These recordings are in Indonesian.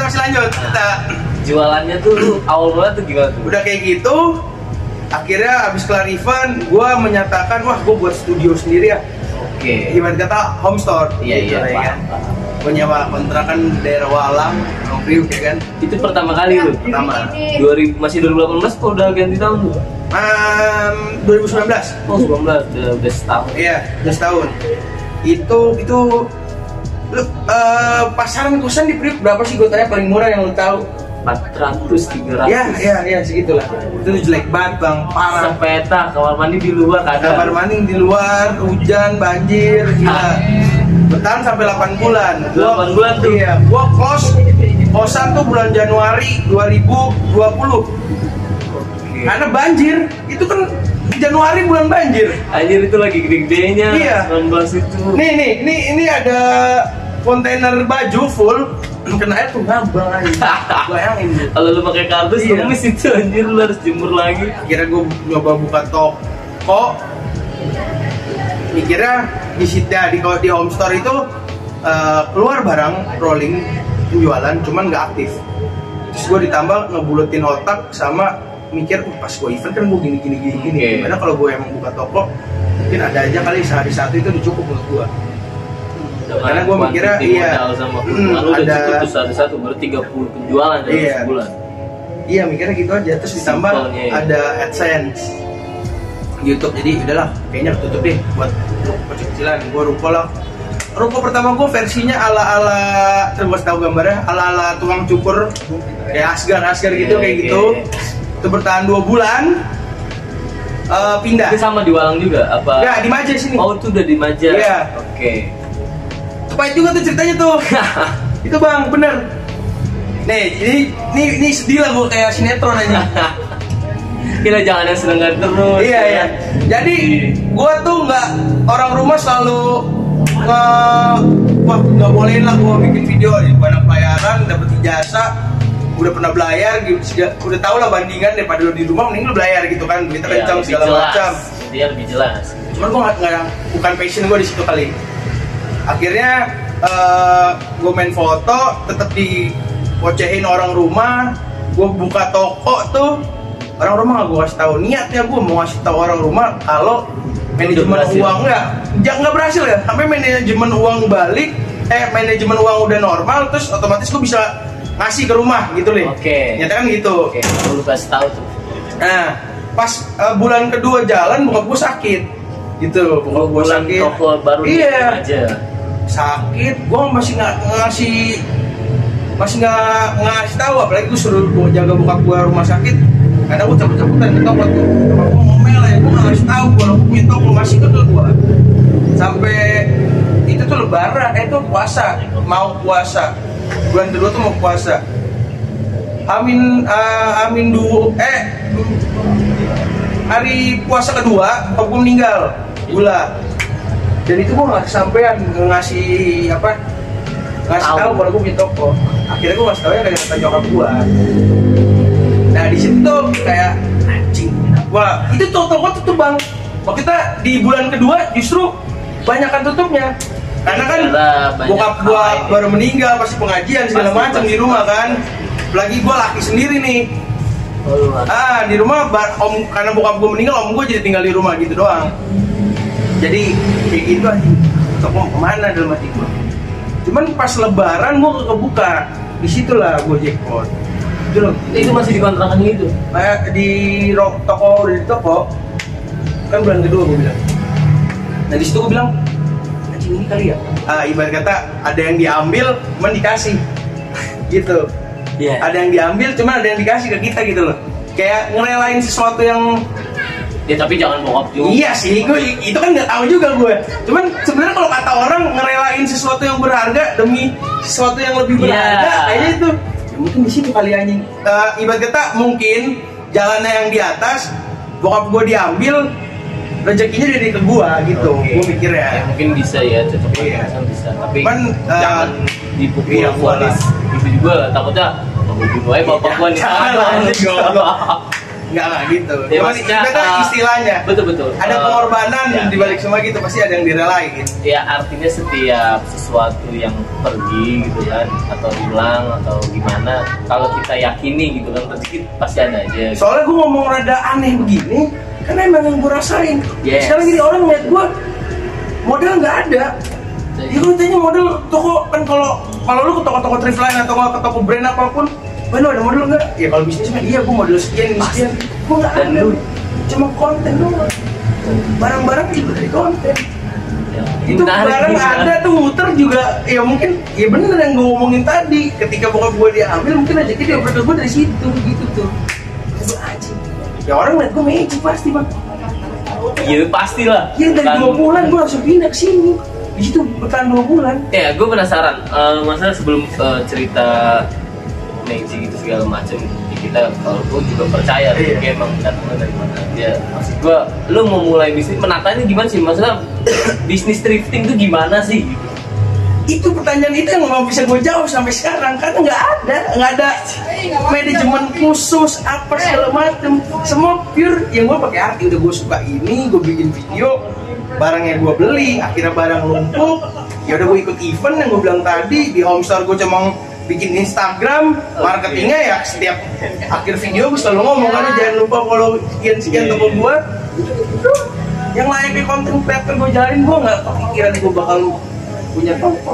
masih lanjut. Kita jualannya tuh awal mulanya tuh gimana tuh? udah kayak gitu. Akhirnya abis kelar event, gue menyatakan wah gue buat studio sendiri ya. Oke. Ibarat kata home store. Iya, ya kan. Gue nyewa kontrakan di daerah Walang, Priuk ya kan. Itu pertama kali tuh? Pertama. 2018 kok udah ganti tahun tuh? 2019. Oh 19, udah setahun. Iya, udah setahun. Itu lu, pasaran kosan di Priuk berapa sih gue tanya paling murah yang lu tahu? 400, 300. Ya segitulah. Itu jelek banget bang, parah. Sepeta, kamar mandi di luar ada. Kamar mandi di luar, hujan, banjir, gila. Bertahan sampai 8 bulan. 8 bulan tuh? Iya, gua kosan tuh bulan Januari 2020. Karena banjir, itu kan Januari bulan banjir. Anjir itu lagi gede-gedenya. Iya. 19 itu. Nih ada kontainer baju full. Kena air tuh ngambang aja. Bayangin. Kalau lu pakai kardus, Iya. ngemis itu anjir lu harus jemur lagi. Kira gue nyoba buka toko. Mikirnya di home store itu keluar barang rolling penjualan, cuman nggak aktif. Terus gue ditambah ngebuletin otak sama mikir pas gue event kan gue gini. Okay. Gimana kalau gue emang buka toko, mungkin ada aja kali sehari satu itu udah cukup menurut gue. Karena gue mikirnya sama ada cukup tuh satu baru 30 penjualan dalam sebulan. Iya mikirnya gitu aja. Terus ditambah ada AdSense YouTube, jadi udahlah kayaknya tutup deh buat kecil-kecilan. Gue ruko pertama gue versinya ala terus tahu gambarnya ala tukang cukur kayak asgar gitu kayak gitu. Itu bertahan 2 bulan. Pindah. Itu sama di Walang juga apa? Enggak, di Maja sini. Oh itu udah di Maja. Iya. Oke. Pahit juga tuh ceritanya tuh. Itu bang, bener. Nih, ini sedih lah gue kayak sinetron aja. Kita jangan yang seneng terus. Iya. Jadi gue tuh orang rumah selalu wah nggak bolehin lah gue bikin video banyak bayaran, dapat ijazah, udah pernah belayar, udah tau lah bandingan daripada lo di rumah mending lo belayar gitu kan, duitnya kencang segala macam. Dia lebih jelas. Cuman gue bukan passion gue di situ kali. Akhirnya gue main foto, tetap dipocehin orang rumah. Gue buka toko tuh, orang rumah nggak gue kasih tahu. Niatnya gue mau kasih tahu orang rumah kalau manajemen uang nggak berhasil ya. Sampai manajemen uang balik, manajemen uang udah normal, terus otomatis gue bisa ngasih ke rumah gitu deh. Oke. Nyata kan gitu. Oke. Lu kasih tahu tuh. Nah, pas bulan kedua jalan, bokap gue sakit. Gitu, bokap gue sakit. Toko baru aja. Sakit, gue masih nggak tahu, apalagi gue suruh gue jaga bokap gue rumah sakit karena gue cabut-cabutan ke toko tuh. Bokap gue ngomel ya, gue nggak ngasih tahu kalau gue punya toko, masih ke gue sampai itu tuh lebaran, itu puasa, mau puasa bulan kedua tuh mau puasa, amin dulu hari puasa kedua bokap gue meninggal gula. Dan itu gue nggak kesampean ngasih tahu kalau gue punya toko. Akhirnya gue ngasih tahu ya dari kata nyokap gue. Nah di situ tuh kayak anjing. Wah itu toko tutup bang. Waktu kita di bulan kedua justru banyakan tutupnya. Karena kan bokap gue baru meninggal, pasti pengajian segala macam di rumah kan. Apalagi gue laki sendiri nih. Di rumah karena bokap gue meninggal, om gue jadi tinggal di rumah gitu doang. Jadi kayak gitu aja, toko kemana dalam hati gue. Cuman pas lebaran gue kebuka, disitulah gue jackpot. Itu masih di kontrakan gitu? Di toko, kan bulan kedua gue bilang. Nah di situ gue bilang, anjing ini kali ya. Ibarat kata ada yang diambil, cuman dikasih, gitu. Yeah. Ada yang diambil, cuman ada yang dikasih ke kita gitu loh. Kayak ngerelain sesuatu yang ya tapi jangan bokap juga. Iya sih, itu kan nggak tahu juga gue. Cuman sebenarnya kalau kata orang ngerelain sesuatu yang berharga demi sesuatu yang lebih berharga, kayaknya itu ya mungkin di situ kali anjing. Ibarat kata mungkin jalannya yang di atas, bokap gue diambil, rezekinya jadi ke gue gitu. Gue mikirnya. Ya mungkin bisa ya, cocok bisa. Tapi jangan dipukul vonis. Itu juga takutnya mau bunuh aja bapak gue nih. Enggak gitu. Ya, Cuma maksudnya, itu kan istilahnya. Betul. Ada pengorbanan ya, di balik semua gitu, pasti ada yang direlain. Ya artinya setiap sesuatu yang pergi gitu kan, atau hilang atau gimana, kalau kita yakini gitu kan, pasti ada aja. Soalnya gue ngomong rada aneh begini, karena emang yang gue rasain. Yes. Sekarang gini orang ngeliat gue modal nggak ada. Ya gue tanya modal toko kan, kalau lu ke toko-toko thrift line atau ke toko brand apapun, lu ada modal nggak? Ya kalau bisnis mah iya, gue modal sekian. Gue nggak ada, cuma konten doang. Barang-barang juga dari konten. Ya, Itu barang ada tuh muter juga, ya mungkin ya bener yang gue ngomongin tadi. Ketika bokap gue diambil, mungkin aja dia berkat gue dari situ gitu tuh. Gue aja. Ya orang liat gue magic pasti bang. Iya pastilah. Ya dari 2 bulan gue langsung pindah ke sini. Di situ bertahan 2 bulan. Ya gue penasaran, masalah sebelum cerita magic itu segala macam, kita kalau gue juga percaya kayak emang datangnya dari mana aja. Maksud gue, lu mau mulai bisnis menatanya gimana sih? Maksudnya bisnis thrifting itu gimana sih? Itu pertanyaan itu yang nggak bisa gue jawab sampai sekarang karena nggak ada manajemen khusus apa segala macem. Semua pure yang gue pakai hati. Udah gue suka ini, gue bikin video, barangnya gue beli, akhirnya barang lumpuh. Ya udah gue ikut event yang gue bilang tadi di Homestore. Gue cuma bikin Instagram, marketingnya ya setiap akhir video gue selalu ngomong kan, jangan lupa follow sekian toko gue. Yang layaknya konten creator gue jalanin, gue nggak kepikiran gue bakal punya toko.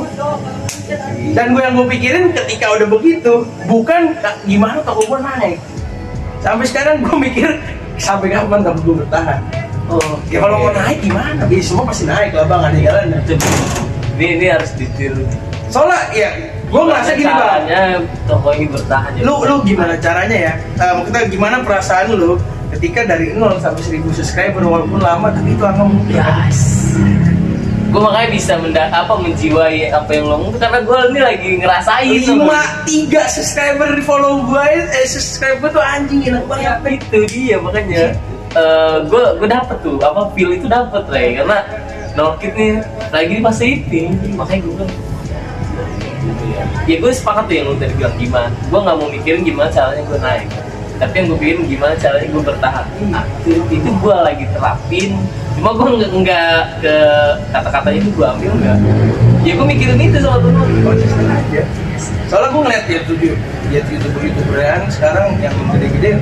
Dan yang gue pikirin ketika udah begitu, bukan gimana toko gue naik. Sampai sekarang gue mikir sampai kapan toko gue bertahan. Ya kalau mau naik gimana? Ya semua pasti naik lah bang, ada jalannya. Ini harus ditiru. Soalnya ya gue ngerasa gini bang, toko ini bertahan. lu gimana caranya ya? Maksudnya gimana perasaan lu ketika dari 0 sampai 1000 subscriber walaupun lama tapi itu angka mungkin. Yes. Gue makanya bisa menjiwai apa yang lo ngomong karena gue ini lagi ngerasain 3 subscriber di follow gue, subscriber tuh anjing enak banget. Itu dia makanya gue dapet tuh feel itu dapet lah karena Nolkit nih lagi di fase itu, makanya gue bilang ya gue sepakat tuh yang lu tadi bilang gimana. Gue nggak mau mikirin gimana caranya gue naik, tapi yang gue pikirin gimana caranya gue bertahan. Nah, itu gue lagi terapin. Cuma gue nggak ke kata-katanya itu gue ambil nggak. Ya gue mikirin itu sama temen. Konsisten aja. Soalnya gue ngeliat youtuber-youtuberan sekarang yang gede-gede,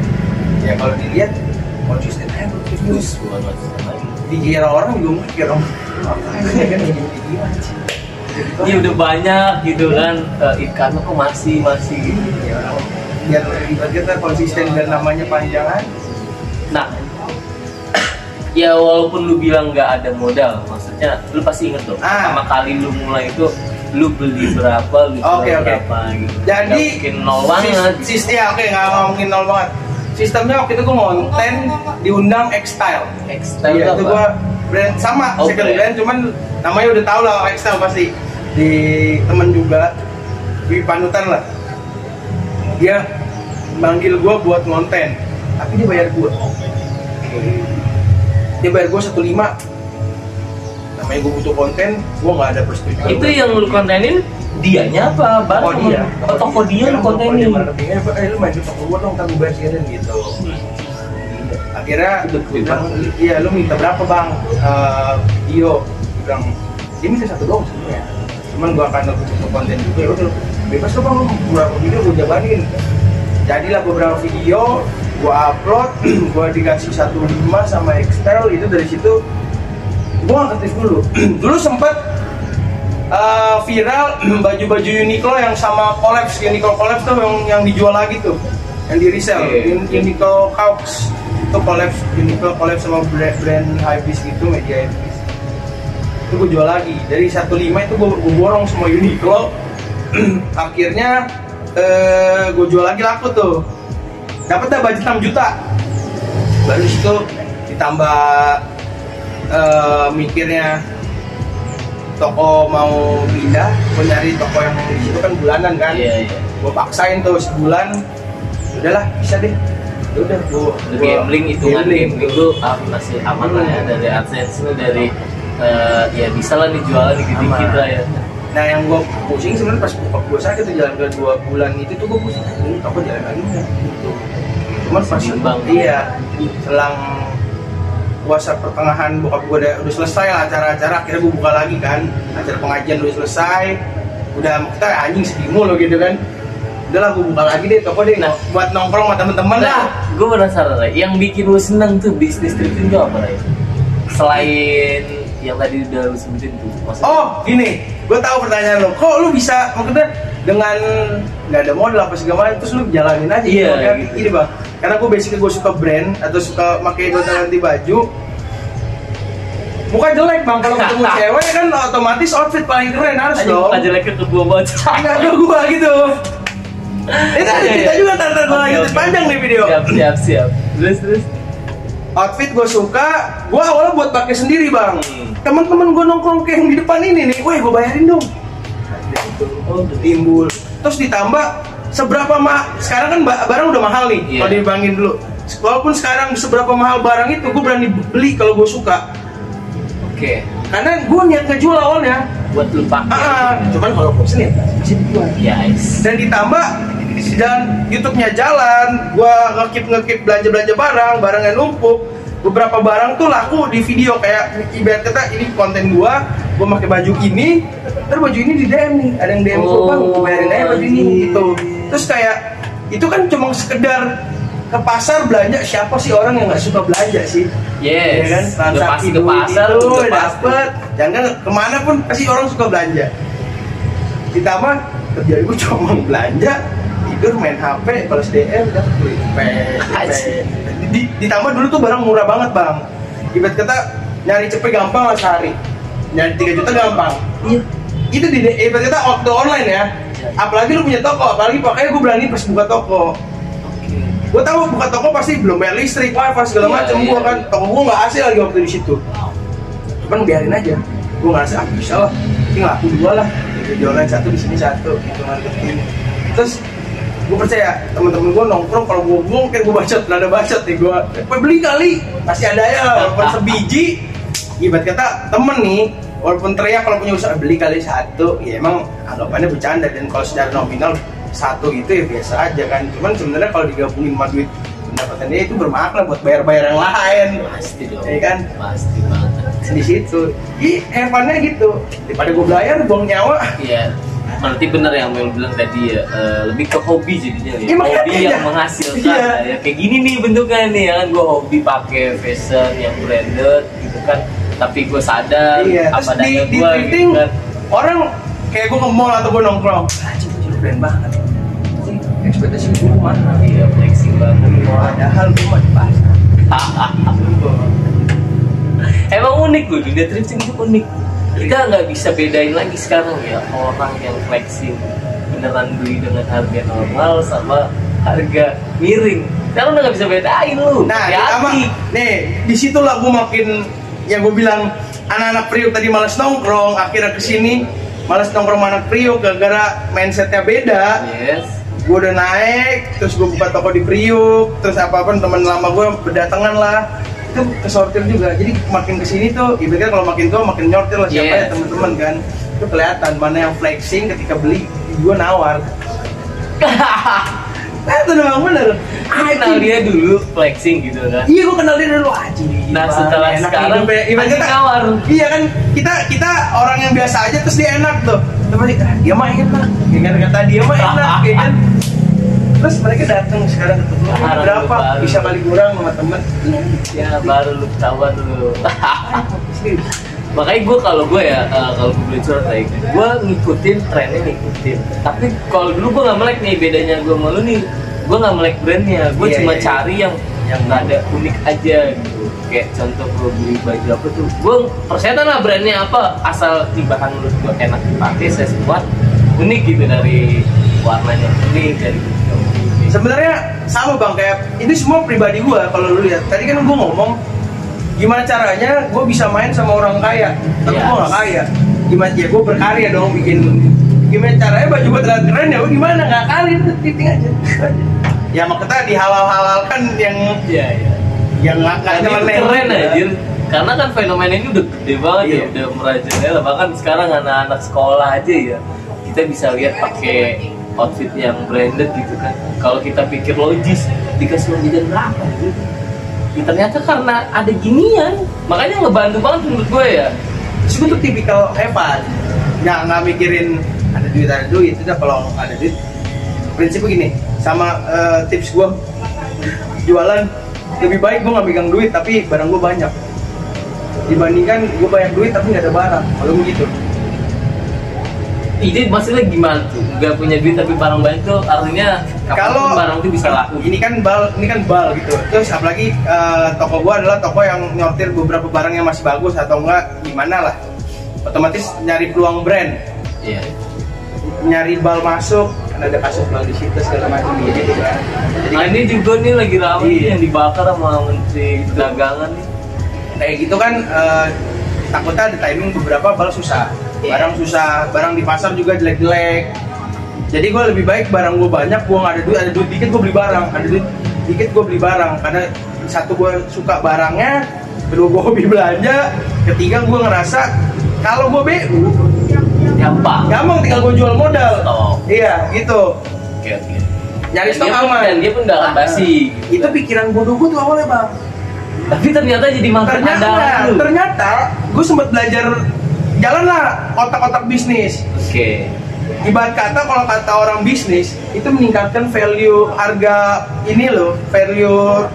ya kalau dilihat konsisten aja terus. Dikira orang juga mikir orang makanya kan yang gini aja. Iya udah banyak gitu kan, ikannya kok masih gitu. Ya orang biar kita konsisten dan namanya panjangan. Nah, ya walaupun lu bilang nggak ada modal, maksudnya lu pasti inget dong. Pertama kali lu mulai itu lu beli berapa, lu jual berapa gitu. Jadi mungkin nol banget. Ya nggak mungkin nol banget. Sistemnya waktu itu gue ngonten diundang X-Style. Iya, itu gue brand sama, second brand, cuman namanya udah tau lah X-Style pasti. Di temen juga, di panutan lah. Dia manggil gue buat ngonten, tapi dia bayar gue. Dia bayar gue 1.5. Namanya gue butuh konten, gue nggak ada persetujuan. Itu yang lu kontenin dianya apa barang? Dia. Toko dia lu kontenin. Marketingnya, lu main di toko gue dong, kan gue bayar sekian gitu. Akhirnya bilang, iya lu minta berapa bang video? Bilang dia minta 1 doang sebenarnya. Cuman gue akan untuk konten juga, ya udah bebas lo bang, lu beberapa video gue jabanin. Jadilah beberapa video, gue upload, gue dikasih 1.5 sama Excel. Itu dari situ gue aktif dulu. Dulu sempet viral baju-baju Uniqlo yang sama collabs, Uniqlo collabs tuh yang dijual lagi tuh, yang di resell. Uniqlo Hawks itu collabs, Uniqlo collabs sama brand Hypebeast gitu, media Hypebeast. Itu gue jual lagi dari 1.5 itu gue borong semua Uniqlo. Akhirnya gue jual lagi, laku tuh, dapat dah budget 6 juta. Baru situ ditambah mikirnya toko mau pindah, gue nyari toko yang di situ kan bulanan kan. Gue paksain tuh sebulan, udahlah bisa deh. Udah gue gambling, hitungan gambling lu masih aman lah ya dari AdSense lu, dari ya bisa lah dijual dikit-dikit lah ya. Nah yang gue pusing sebenarnya pas gue sakit tuh, jalan ke 2 bulan itu tuh gue pusing, ini toko jalan lagi nggak gitu. Cuman pas iya selang puasa pertengahan bokap gue udah selesai lah acara-acara, akhirnya gue buka lagi kan, acara pengajian udah selesai, udah kita anjing sedih mulu gitu kan, udahlah gue buka lagi deh toko deh, buat nongkrong sama temen-temen lah. Gue penasaran Ray, yang bikin lu seneng tuh bisnis thrifting itu apa Ray? Selain yang tadi udah lu sebutin tuh maksudnya. Oh gini, gue tahu pertanyaan lo, kok lu bisa maksudnya dengan nggak ada modal apa segala macam terus lu jalanin aja iya, gitu kan? gitu. Gini bang, karena gue basically gue suka brand atau suka pakai ganti baju. Muka jelek bang, kalau ketemu cewek kan otomatis outfit paling keren harus dong. Muka jeleknya ke gua banget. Enggak ada gua gitu. Ini ada kita juga tar gua lanjutin panjang nih video. Siap. Terus. Outfit gua suka, gua awalnya buat pakai sendiri bang. Teman-teman gua nongkrong kayak yang di depan ini nih, weh gua bayarin dong. Oh, timbul. Terus ditambah seberapa sekarang kan barang udah mahal nih. Yeah. Kalau dibangin dulu. Walaupun sekarang seberapa mahal barang itu, gua berani beli kalau gua suka. Oke. Karena gue niat ngejual awalnya buat lu pakai. Cuman kalau bosen ya masih dijual. Yes. Dan ditambah dan YouTube-nya jalan, gue ngekip belanja barang yang numpuk. Beberapa barang tuh laku di video kayak ibarat kata ini konten gue pakai baju ini, terus baju ini di DM nih, ada yang DM gue bang, gue bayarin aja baju ini gitu. Terus kayak itu kan cuma sekedar ke pasar belanja, siapa sih orang yang nggak suka belanja sih? Yes. Ya kan? Transaksi ke pasar itu dapet, jangan kemana pun pasti orang suka belanja. Ditambah kerjaan gue cuma belanja, tidur, main HP, balas DM, dapet ditambah dulu tuh barang murah banget bang. Ibarat kata nyari cepet gampang lah sehari, nyari 3 juta gampang. Iya. Itu di ibarat kata waktu online ya. Apalagi lu punya toko, apalagi pakainya gue berani pas buka toko. Gue tahu buka toko pasti belum bayar listrik, wifi segala macam. Gue kan toko gue nggak AC lagi waktu di situ. Cuman biarin aja. Gue ngerasa bisa lah, tinggal laku 2 lah. Jualan 1 di sini 1, gitu marketing. Terus gue percaya teman-teman gue nongkrong kalau gue mungkin gue bacot, nada bacot nih gue beli kali, masih ada ya walaupun sebiji. Ibarat kata temen nih, walaupun teriak kalau punya usaha beli kali 1, ya emang anggapannya bercanda dan kalau secara nominal 1 itu ya biasa aja kan. Cuman sebenarnya kalau digabungin sama duit pendapatannya itu bermakna buat bayar yang lain. Pasti dong. Ya kan? Pasti banget. Di situ. Evannya gitu. Daripada gue bayar buang nyawa. Iya. Berarti bener yang Mel bilang tadi ya, lebih ke hobi jadinya ya. Hobi yang menghasilkan ya. Kayak gini nih bentuknya nih ya kan, gue hobi pakai fashion yang branded gitu kan. Tapi gue sadar apa daya gue gitu kan. Orang kayak gue ke mall atau gue nongkrong, keren banget. Ekspektasi gue mahal. Iya, flexing banget. Padahal gue mah di pasar. Emang unik loh, dunia thrifting itu unik. Kita nggak bisa bedain lagi sekarang ya orang yang flexing beneran beli dengan harga normal sama harga miring. Sekarang udah nggak bisa bedain lu. Nah, nih disitulah gue makin yang gue bilang anak-anak Priok tadi malas nongkrong, akhirnya kesini malas nongkrong sama anak Priok gara-gara mindsetnya beda. Yes. Gue udah naik, terus gue buka toko di Priok, terus apa-apa teman lama gue berdatangan lah, itu kesortir juga. Jadi makin kesini tuh, ibaratnya kalau makin tua makin nyortir lah siapa ya teman-teman kan. Itu kelihatan mana yang flexing ketika beli, gue nawar. Itu doang bener. Kenal dia dulu flexing gitu kan? Iya, gue kenal dia dulu aja. Nah setelah sekarang masih nawar. Iya kan, kita orang yang biasa aja terus dia enak tuh. Tapi dia mah enak, ya kan kata dia mah enak, ya kan. Terus mereka datang sekarang ketemu berapa bisa kali kurang sama temen. Ya baru lu ketahuan dulu. Makanya kalau gue kalau gue beli curhat kayak gue ngikutin trennya ngikutin. Tapi kalau dulu gue nggak melek nih, bedanya gue sama lu nih, gue nggak melek brandnya, gue cuma cari yang ada unik aja gitu. Kayak contoh gue beli baju apa tuh, gue persetan lah brandnya apa, asal di bahan menurut gue enak dipakai, saya buat unik gitu, dari warnanya unik, dari sebenarnya sama bang, kayak ini semua pribadi gue. Kalau lu lihat tadi kan gue ngomong gimana caranya gue bisa main sama orang kaya, tapi gue gak kaya. Gimana ya, gue berkarya dong bikin. Gimana caranya baju gue terlihat keren ya, gimana nggak kali itu titik aja. Ya maksudnya dihalal-halalkan yang yang nggak keren aja. Karena kan fenomena ini udah gede banget ya, udah merajalela. Bahkan sekarang anak-anak sekolah aja ya, kita bisa lihat pakai outfit yang branded gitu kan. Kalau kita pikir logis, dikasih uang jajan berapa gitu. Ya, ternyata karena ada ginian, makanya ngebantu banget menurut gue ya. Terus gue tuh tipikal hebat, nggak mikirin ada duit, udah kalau ada duit prinsip begini, sama tips gue jualan lebih baik gue nggak pegang duit tapi barang gue banyak dibandingkan gue banyak duit tapi nggak ada barang. Kalau begitu Ide maksudnya gimana tuh? Gak punya duit tapi barang banyak tuh artinya kalau barang itu bisa laku. ini kan bal gitu. Terus apalagi toko gua adalah toko yang nyortir beberapa barang yang masih bagus atau enggak gimana lah, otomatis nyari peluang brand, Iya. nyari bal masuk, kan ada kasus bal di situ segala macam gitu kan. Jadi Nah kan, ini juga nih lagi ramai nih Iya. yang dibakar sama Menteri Perdagangan nih. kayak gitu kan takutnya ada timing beberapa bal susah, barang susah, barang di pasar juga jelek-jelek. Jadi gue lebih baik barang gue banyak, gue nggak ada duit dikit gue beli barang, ada duit dikit gue beli barang. Karena satu gue suka barangnya, kedua gue hobi belanja, ketiga gue ngerasa kalau gue BU gampang tinggal gue jual modal. Stok. Iya gitu, Oke. nyari stok Dia pun- aman. Dan dia pun gak akan basi. Itu pikiran bodoh gue tuh awalnya bang. Tapi ternyata jadi makan andalan lu. Ternyata gue sempat belajar jalan lah otak-otak bisnis. Oke. Ibarat kata kalau kata orang bisnis itu meningkatkan value harga ini loh, value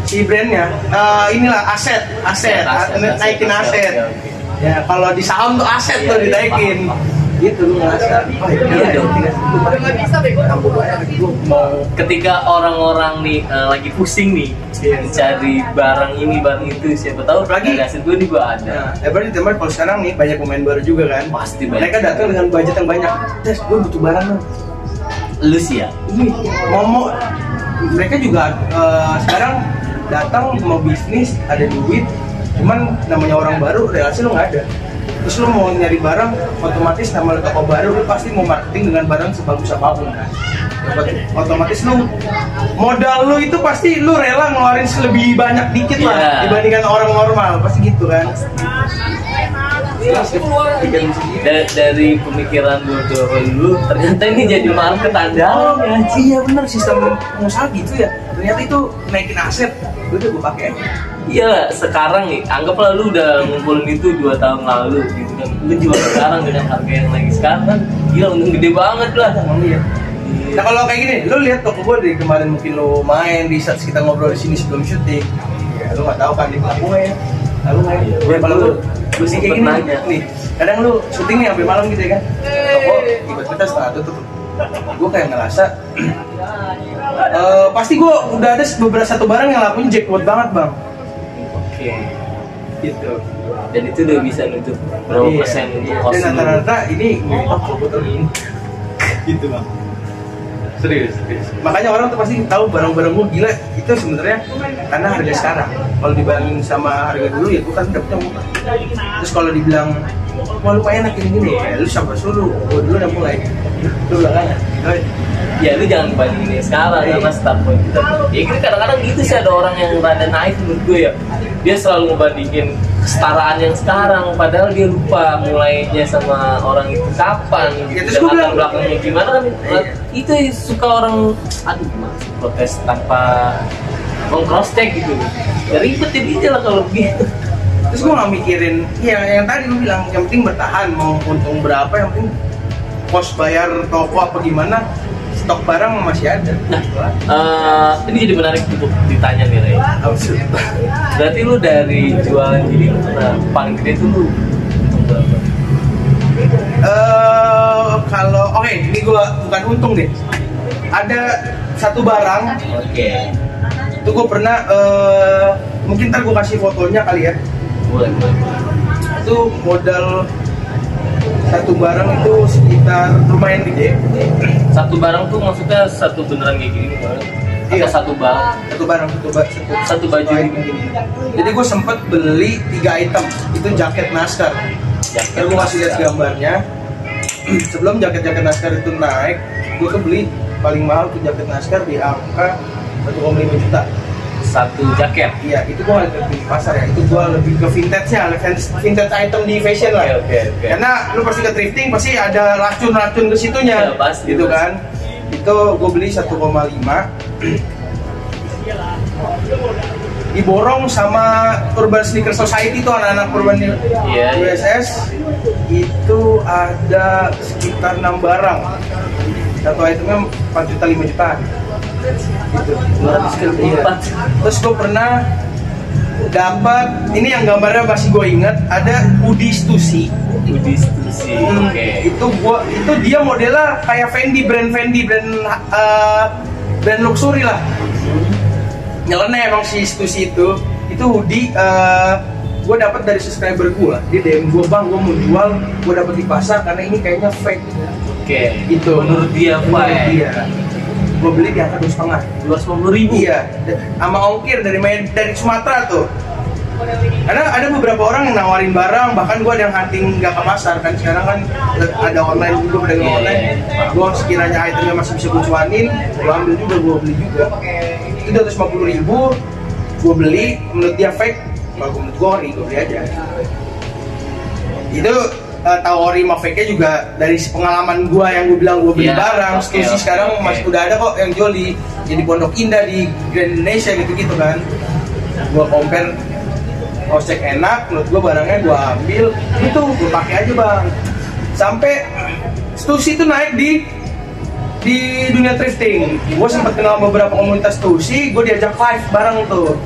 si brandnya. Inilah aset, naikin aset. Oke. Ya kalau di saham tuh aset tuh Iya, dinaikin. paham. Gitu lu ngerasa. Oh iya dong. Ketika orang-orang nih lagi pusing nih cari barang ini barang itu, siapa tahu Apalagi- dari aset gue nih gue ada. Nah, berarti teman kalau sekarang nih banyak pemain baru juga kan. Pasti banyak. Mereka datang dengan budget yang banyak. Tes, gue butuh barang dong. Lu sih ya. Ngomong mereka juga sekarang datang mau bisnis ada duit, cuman namanya orang baru relasi lu nggak ada. Terus lu mau nyari barang, otomatis nama lu toko baru lu pasti mau marketing dengan barang sebagus apapun kan. Otomatis lu modal lu itu pasti lu rela ngeluarin lebih banyak dikit lah Iya. dibandingkan orang normal, pasti gitu kan. Dari pemikiran dulu ternyata ini jadi market andalan ya. Iya bener, sistem pengusaha gitu ya. Ternyata itu naikin aset, udah gue pakai. Iya, sekarang nih, anggaplah lu udah ngumpulin itu 2 tahun lalu gitu kan. Lu jual sekarang dengan harga yang lagi sekarang kan gila, untung gede banget lah. Emang iya. Nah kalau kayak gini, lu lihat toko gue dari kemarin mungkin lu main di saat kita ngobrol di sini sebelum syuting. Ya lu nggak tahu kan di laku nggak ya? Lalu nggak ya? Iya, Kalau lu gua sih kayak sempet gini nanya. nih, kadang lu syuting nih sampai malam gitu ya kan? Toko ikut kita setengah tutup. Gue kayak ngerasa pasti gue udah ada beberapa satu barang yang lakuin jackpot banget bang. Oke. Gitu. Dan itu udah bisa nutup berapa Iya. persen untuk Dan cost lu. rata-rata ini toko betul ini. Gitu bang. Serius. Makanya orang tuh pasti tahu barang-barang gue gila itu sebenarnya karena harga sekarang. Kalau dibandingin sama harga dulu ya gue kan dapetnya murah. Terus kalau dibilang wah lu enak gini-gini ya lu siapa suruh? Gue dulu udah mulai. Lu belakangan. Ya lu jangan bandingin yang sekarang Iya. karena start point kita. Ya gitu kadang-kadang gitu sih, ada orang yang rada naif menurut gue ya. Dia selalu ngebandingin kesetaraan yang sekarang, padahal dia lupa mulainya sama orang itu kapan Ya, gitu. terus Dan gua latar bilang, belakangnya gimana kan Iya. itu suka orang aduh gimana sih, protes tanpa cross check gitu. Ya ribet jadi lah kalau begitu. Terus gue nggak mikirin, ya yang tadi lu bilang yang penting bertahan mau untung berapa, yang penting pos bayar toko apa gimana, stok barang masih ada. Ini jadi menarik untuk ditanya nih Ray. Absurd. Berarti lu dari jualan gini lu pernah paling gede tuh lu untung berapa? Kalau oke, ini gue bukan untung deh. Ada satu barang, Oke. itu gue pernah mungkin ntar gue kasih fotonya kali ya. Boleh. Itu modal satu barang itu sekitar lumayan gede. Satu barang tuh maksudnya satu beneran kayak gini bukan? Iya. Atau satu barang? Satu baju item gini. Jadi gue sempet beli 3 item. Itu jaket NASCAR. Ntar gue kasih lihat gambarnya. Sebelum jaket-jaket NASCAR itu naik, gue tuh beli paling mahal tuh jaket NASCAR di angka 1,5 juta. Satu jaket. Iya, itu gue nggak di pasar ya. Itu gue lebih ke vintage-nya, vintage item di fashion lah. Oke. Karena lu pasti ke thrifting pasti ada racun-racun ke situnya. Ya, pasti, gitu pasti. kan. Itu gue beli 1,5. diborong sama Urban Sneaker Society tuh anak-anak Urban Iya, USS. Itu ada sekitar 6 barang. Satu itemnya 4 juta 5 jutaan. Gitu. Iya. Terus gue pernah dapat ini yang gambarnya masih gue inget, ada hoodie Stussy. Oke. Itu dia modelnya kayak Fendi, brand luxury lah. Nyeleneh emang si Stussy itu hoodie gue dapat dari subscriber gue. Dia DM gue, bang, gue mau jual, gue dapat di pasar karena ini kayaknya fake. Oke. Itu Menurut dia fake. Gue beli di angka 250.000. Iya, sama ongkir dari Sumatera tuh. Karena ada beberapa orang yang nawarin barang, bahkan gue ada yang hunting nggak ke pasar kan. Sekarang kan ada online juga, pedagang online. Gue sekiranya itemnya masih bisa gue cuanin, gue ambil juga, gue beli juga. Itu 250.000, gue beli. Menurut dia fake, kalau menurut gue beli aja. Itu tahu ori sama fake-nya juga dari pengalaman gue yang gue bilang gue beli barang. Stussy sekarang masih udah ada kok yang jual di Pondok Indah, di Grand Indonesia gitu kan. Gue compare, cek enak, menurut gue barangnya gue ambil, itu gue pakai aja bang. Sampai Stussy itu naik di dunia thrifting. Gue sempat kenal beberapa komunitas Stussy, gue diajak live bareng tuh.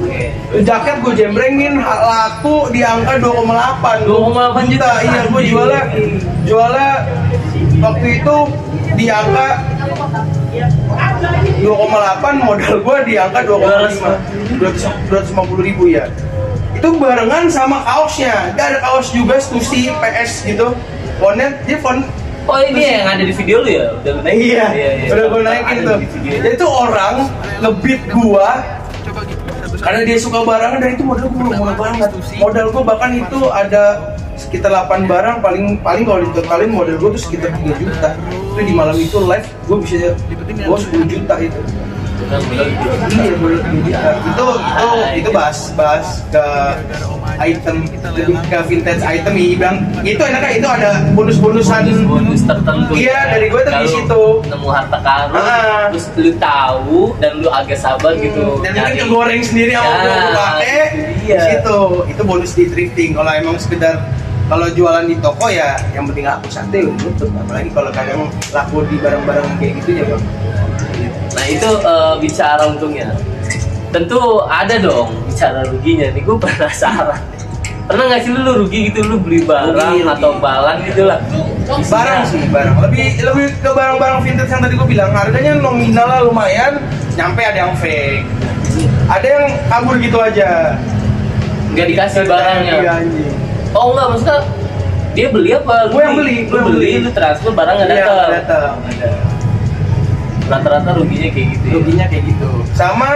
Jaket gue jembrengin, laku di angka 2,8 juta. Iya, gue jualnya waktu itu di angka 2,8, modal gue di angka 2,5, 250.000 ya. Itu barengan sama kaosnya. Dia ada kaos juga Stussy PS gitu. Dia font. Oh ini yang ada di video lu ya? Udah naikin? Iya, udah gue naikin tuh. Jadi itu orang nge-beat gua karena dia suka barangnya, dan itu modal gue murah banget. Modal gue bahkan itu ada sekitar 8 barang, paling kalau ditotalin modal gue tuh sekitar 3 juta. Itu di malam itu live gue bisa 10 juta itu. Iya, boleh 3 juta. Itu bahas ke item, lebih ke vintage item. Bilang itu enaknya, itu ada bonus tertentu. Iya, dari gue tuh di situ nemu harta karun, terus lu tahu dan lu agak sabar gitu. Dan mungkin kegoreng sendiri sama gue pakai. Situ itu bonus di thrifting. Kalau emang sekedar kalau jualan di toko ya yang penting laku santai tutup. Apalagi kalau kadang laku di barang-barang kayak gitu ya bang. Nah itu bicara untungnya. Tentu ada dong bicara ruginya nih, gue penasaran. Pernah nggak sih lu rugi gitu, lu beli barang atau balan gitu lah? Barang. Lebih ke barang-barang vintage yang tadi gue bilang, harganya nominal lah lumayan, nyampe ada yang fake, ada yang kabur gitu aja, nggak dikasih barangnya. Iya, oh enggak, maksudnya dia beli apa? Gue yang beli, lu transfer barang nggak datang. Rata-rata ruginya kayak gitu. Sama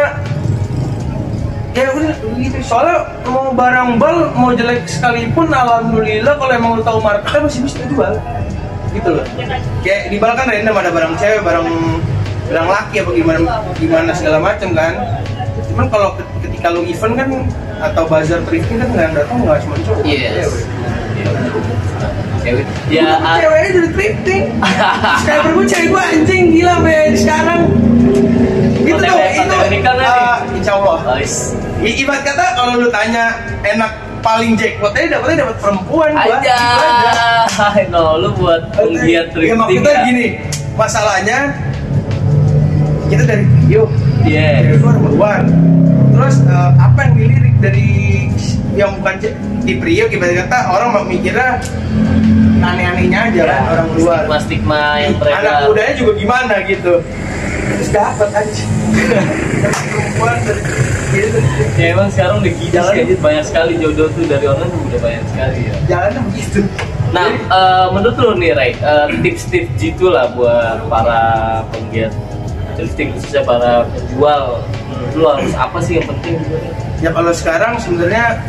ya udah gitu. Soalnya mau barang bal mau jelek sekalipun, alhamdulillah kalau emang lu tahu marketnya masih bisa jual. Gitu loh. Kayak di bal kan random, ada barang cewek, barang laki apa gimana segala macam kan. Cuman kalau ketika lu event kan atau bazar thrifting kan nggak datang, nggak cuma cowok. Yes. Cewek. Ya, ceweknya jadi thrifting. Sekarang gue cewek gue anjing gila men sekarang. Gitu tuh, itu insya Allah. Ibarat kata kalau lu tanya enak paling jackpotnya dapetnya dapat perempuan gua. Aja. No, lu buat penggiat thrifting. Ya maksudnya gini, masalahnya kita dari video. Itu perempuan. Terus apa yang dilirik dari yang bukan di pria, ibarat kata orang mikirnya aneh-anehnya aja lah orang luar. Stigma yang beredar. Anak mudanya juga gimana gitu. Terus dapat aja. Perempuan gitu. Ya emang sekarang udah gila sih, banyak sekali jodoh tuh dari online udah banyak sekali ya. Jalannya begitu. Nah, menurut lu nih Ray, tips-tips gitu lah buat para penggiat thrifting, khususnya para penjual. Lu harus apa sih yang penting? Ya kalau sekarang sebenarnya